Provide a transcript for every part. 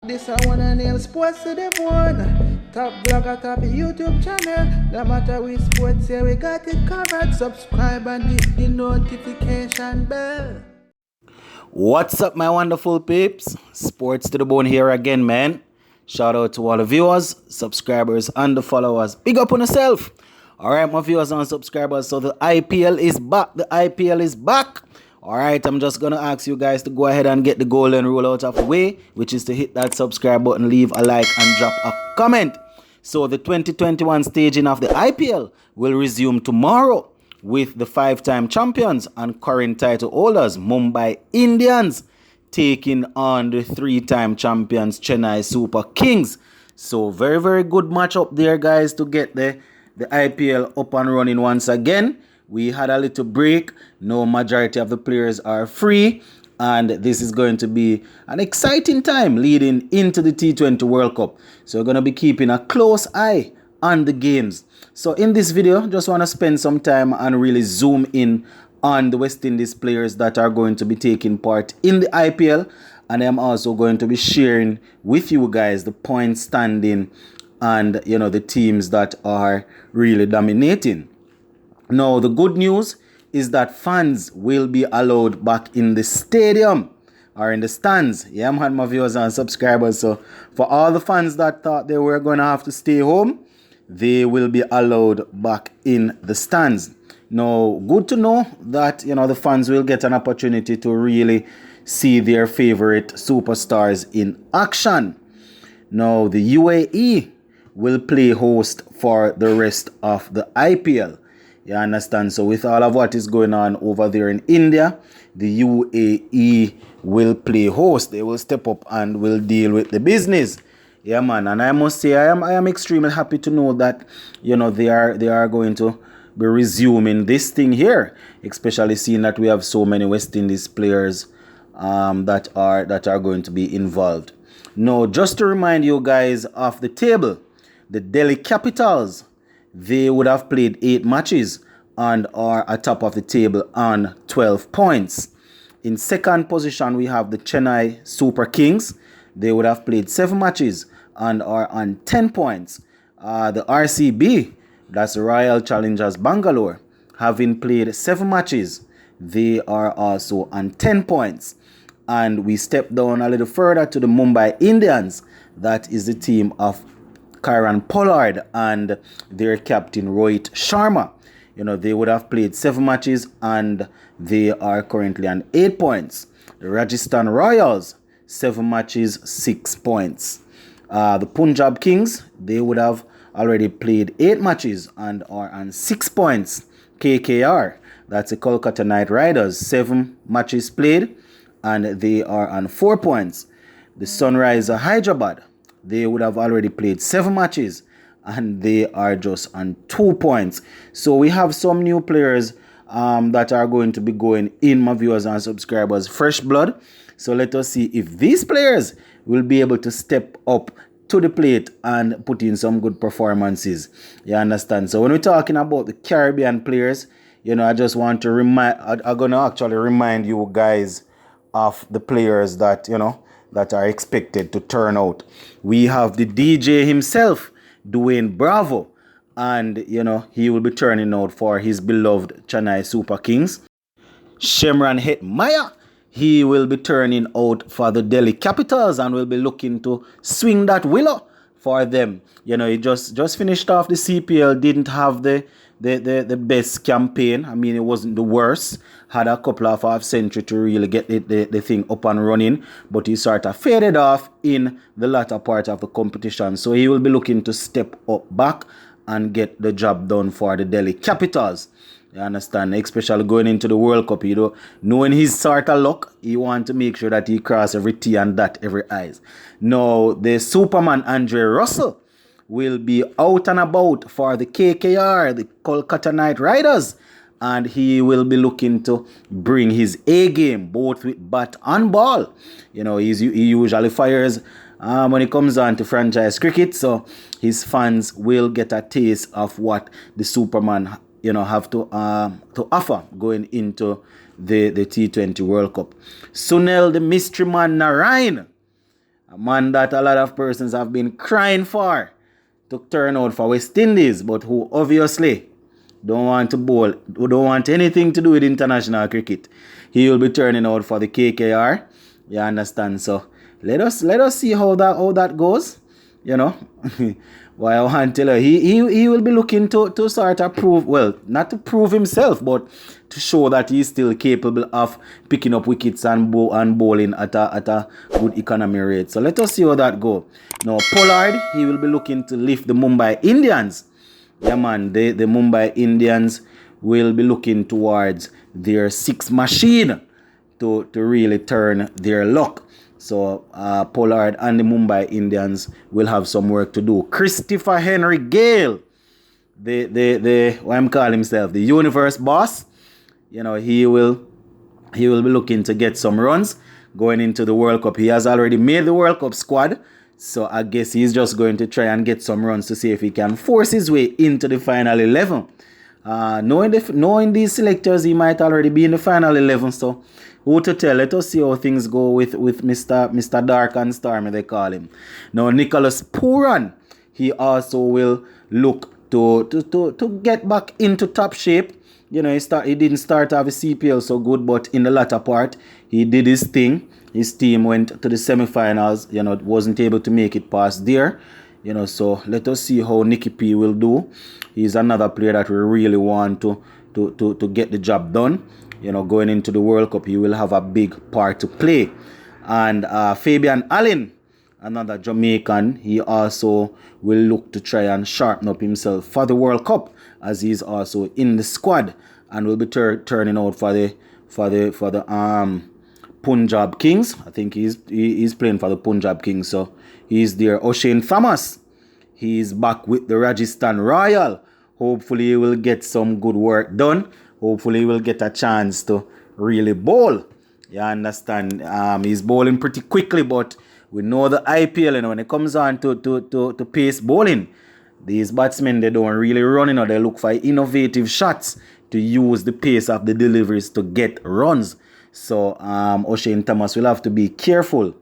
This I wanna nail sports to the bone. Top blogger, top YouTube channel. No matter which sports, here we got it covered. Subscribe and hit the notification bell. What's up, my wonderful peeps? Sports to the bone here again, man. Shout out to all the viewers, subscribers, and the followers. Big up on yourself. Alright, my viewers and subscribers. So the IPL is back. The IPL is back. Alright, I'm just going to ask you guys to go ahead and get the golden rule out of the way, which is to hit that subscribe button, leave a like, and drop a comment. So the 2021 staging of the IPL will resume tomorrow with the 5-time champions and current title holders, Mumbai Indians, taking on the 3-time champions, Chennai Super Kings. So very, very good matchup there, guys, to get the IPL up and running once again. We had a little break. No majority of the players are free. And this is going to be an exciting time leading into the T20 World Cup. So we're going to be keeping a close eye on the games. So in this video, just want to spend some time and really zoom in on the West Indies players that are going to be taking part in the IPL. And I'm also going to be sharing with you guys the point standing and, you know, the teams that are really dominating. Now, the good news is that fans will be allowed back in the stadium or in the stands. Yeah, man, my viewers and subscribers. So for all the fans that thought they were going to have to stay home, they will be allowed back in the stands. Now, good to know that, you know, the fans will get an opportunity to really see their favorite superstars in action. Now, the UAE will play host for the rest of the IPL. You understand? So with all of what is going on over there in India, the UAE will play host. They will step up and will deal with the business. Yeah, man. And I must say, I am extremely happy to know that, you know, they are going to be resuming this thing here, especially seeing that we have so many West Indies players that are going to be involved. Now, just to remind you guys of the table, the Delhi Capitals, they would have played 8 matches and are atop of the table on 12 points. In second position, we have the Chennai Super Kings. They would have played 7 matches and are on 10 points. The RCB, that's the Royal Challengers Bangalore, having played 7 matches, they are also on 10 points. And we step down a little further to the Mumbai Indians. That is the team of Kieron Pollard and their captain Rohit Sharma. You know, they would have played 7 matches and they are currently on 8 points. The Rajasthan Royals, 7 matches, 6 points. The Punjab Kings, they would have already played 8 matches and are on 6 points. KKR, that's the Kolkata Knight Riders, 7 matches played and they are on 4 points. The Sunrisers Hyderabad, they would have already played 7 matches and they are just on 2 points. So we have some new players that are going to be going in, my viewers and subscribers. Fresh blood. So let us see if these players will be able to step up to the plate and put in some good performances. You understand? So when we're talking about the Caribbean players, you know, I just want to I'm going to actually remind you guys of the players that, you know, that are expected to turn out. We have the DJ himself, Dwayne Bravo, and, you know, he will be turning out for his beloved Chennai Super Kings. Shimron Hetmyer, he will be turning out for the Delhi Capitals and will be looking to swing that willow for them. You know, he just finished off the CPL, didn't have the best campaign. I mean, it wasn't the worst. Had a couple of half century to really get the thing up and running, but he sort of faded off in the latter part of the competition. So he will be looking to step up back and get the job done for the Delhi Capitals. You understand? Especially going into the World Cup, you know, knowing his sort of luck, he want to make sure that he cross every T and dot every I's. Now, the Superman Andre Russell will be out and about for the KKR, the Kolkata Knight Riders, and he will be looking to bring his A game, both with bat and ball. You know, he usually fires when it comes on to franchise cricket, so his fans will get a taste of what the Superman, you know, have to offer going into the T20 World Cup. Sunil, the mystery man Narayan, A man that a lot of persons have been crying for to turn out for West Indies, but who obviously don't want to bowl, who don't want anything to do with international cricket. He will be turning out for the KKR. You understand? So let us see how that goes. You know. Why I want to tell you, he will be looking to sort of prove, well, not to prove himself, but to show that he's still capable of picking up wickets and bowling at a good economy rate. So let us see how that goes. Now Pollard, he will be looking to lift the Mumbai Indians. Yeah man, the Mumbai Indians will be looking towards their six machine to really turn their luck. So Pollard and the Mumbai Indians will have some work to do. Christopher Henry Gale, the what I'm calling himself, the universe boss. You know, he will be looking to get some runs going into the World Cup. He has already made the World Cup squad. So I guess he's just going to try and get some runs to see if he can force his way into the final 11. Knowing these selectors, he might already be in the final 11. So who to tell? Let us see how things go with Mr. Dark and Stormy, they call him. Now Nicholas Pooran, he also will look to get back into top shape. You know, he didn't start off his CPL so good, but in the latter part, he did his thing. His team went to the semi-finals, you know, wasn't able to make it past there. You know, so let us see how Nicky P will do. He's another player that we really want to get the job done. You know, going into the World Cup, he will have a big part to play. And Fabian Allen, another Jamaican, he also will look to try and sharpen up himself for the World Cup, as he's also in the squad and will be turning out for the Punjab Kings. I think he's playing for the Punjab Kings, so he's there. O'Shane Thomas, he's back with the Rajasthan Royal. Hopefully he will get some good work done. Hopefully he will get a chance to really bowl. You understand? He's bowling pretty quickly, but we know the IPL, and when it comes on to pace bowling, these batsmen, they don't really run, they look for innovative shots to use the pace of the deliveries to get runs. So O'Shane Thomas will have to be careful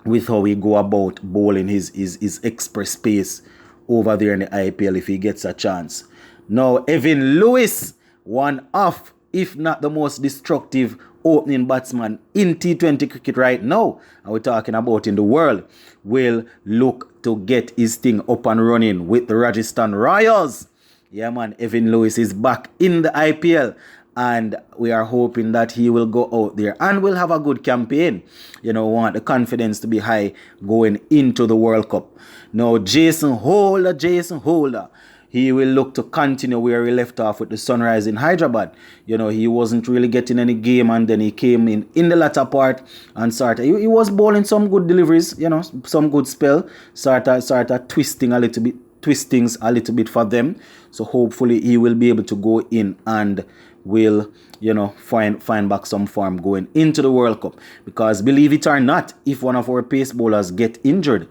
with how he go about bowling his express pace over there in the IPL if he gets a chance. Now Evan Lewis, one of, if not the most destructive opening batsman in T20 cricket right now, and we're talking about in the world, will look to get his thing up and running with the Rajasthan Royals. Yeah man, Evan Lewis is back in the IPL, and we are hoping that he will go out there and will have a good campaign. You know, want the confidence to be high going into the World Cup. Now Jason Holder, he will look to continue where he left off with the Sunrise in Hyderabad. You know, he wasn't really getting any game, and then he came in the latter part and he was bowling some good deliveries, you know, some good spell, started twisting a little bit for them. So hopefully he will be able to go in and will, you know, find back some form going into the World Cup. Because believe it or not, if one of our pace bowlers get injured,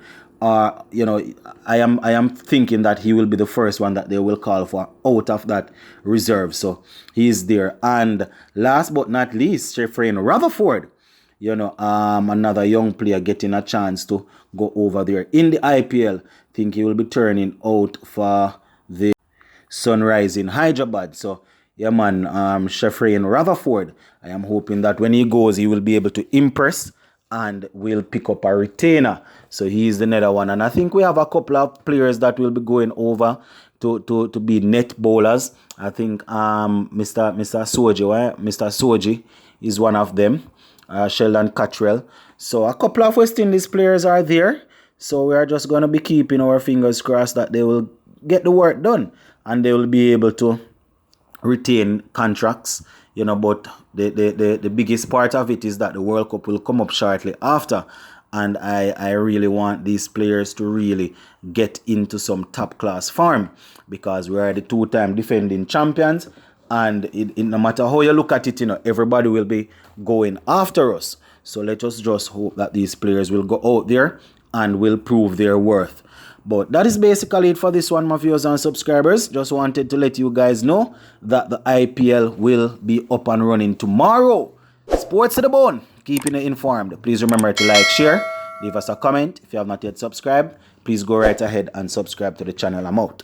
you know, I am thinking that he will be the first one that they will call for out of that reserve. So he's there. And last but not least, Shefrain Rutherford, you know, another young player getting a chance to go over there in the IPL. Think he will be turning out for the Sunrise in Hyderabad. So yeah man, Shefrain Rutherford, I am hoping that when he goes, he will be able to impress and will pick up a retainer. So he's the another one. And I think we have a couple of players that will be going over to be net bowlers. I think Mr. Soji is one of them. Sheldon Cottrell. So a couple of West Indies players are there. So we are just going to be keeping our fingers crossed that they will get the work done and they will be able to retain contracts. You know, but the biggest part of it is that the World Cup will come up shortly after. And I really want these players to really get into some top class form, because we are the two-time defending champions. And no matter how you look at it, you know, everybody will be going after us. So let us just hope that these players will go out there and will prove their worth. But that is basically it for this one, my viewers and subscribers. Just wanted to let you guys know that the IPL will be up and running tomorrow. Sports to the bone, keeping you informed. Please remember to like, share, Leave us a comment. If you have not yet subscribed, please go right ahead and subscribe to the channel. I'm out.